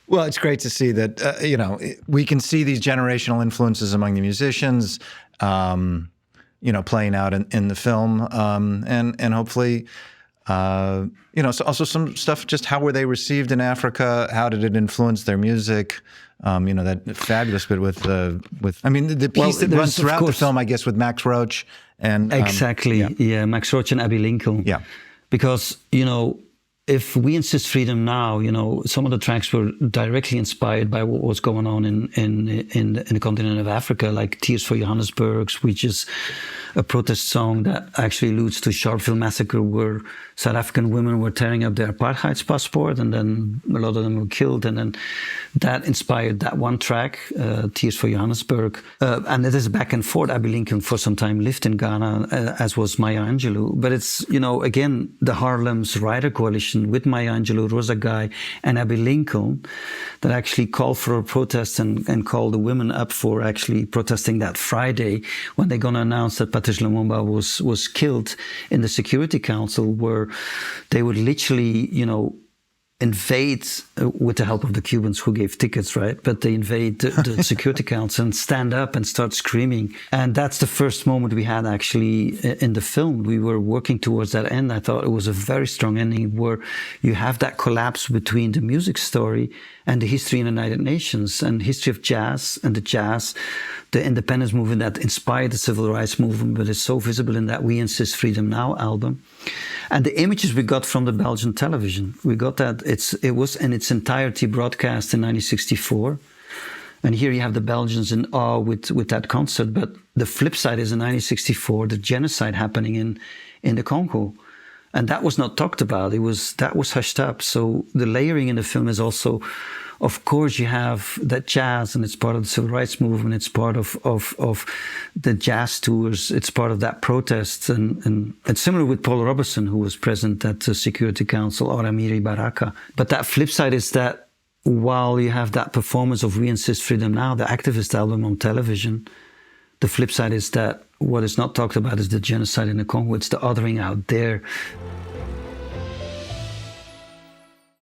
Well, it's great to see that, we can see these generational influences among the musicians, playing out in the film, and hopefully, so also some stuff, just how were they received in Africa? How did it influence their music? That fabulous bit with the piece that runs throughout the film, I guess, with Max Roach and exactly, Max Roach and Abby Lincoln, because if we insist freedom now, some of the tracks were directly inspired by what was going on in the continent of Africa, like Tears for Johannesburg, which is a protest song that actually alludes to Sharpeville massacre, where South African women were tearing up their apartheid passport, and then a lot of them were killed, and then that inspired that one track, Tears for Johannesburg. And it is back and forth. Abby Lincoln for some time lived in Ghana, as was Maya Angelou. But it's, again, the Harlem's Rider Coalition with Maya Angelou, Rosa Guy, and Abby Lincoln that actually called for a protest and called the women up for actually protesting that Friday when they're going to announce that Patrice Lumumba was killed in the Security Council, where they would literally, invade with the help of the Cubans who gave tickets, right? But they invade the Security Council and stand up and start screaming. And that's the first moment we had actually in the film. We were working towards that end. I thought it was a very strong ending where you have that collapse between the music story and the history in the United Nations and history of jazz and the independence movement that inspired the civil rights movement, but is so visible in that We Insist Freedom Now album. And the images we got from the Belgian television, we got that it was in its entirety broadcast in 1964. And here you have the Belgians in awe with that concert. But the flip side is in 1964, the genocide happening in the Congo. And that was not talked about. That was hushed up. So the layering in the film is also, of course, you have that jazz, and it's part of the civil rights movement. It's part of the jazz tours. It's part of that protest. And similar with Paul Robeson, who was present at the Security Council, or Amiri Baraka. But that flip side is that while you have that performance of We Insist Freedom Now, the activist album on television, the flip side is that what is not talked about is the genocide in the Congo. It's the othering out there.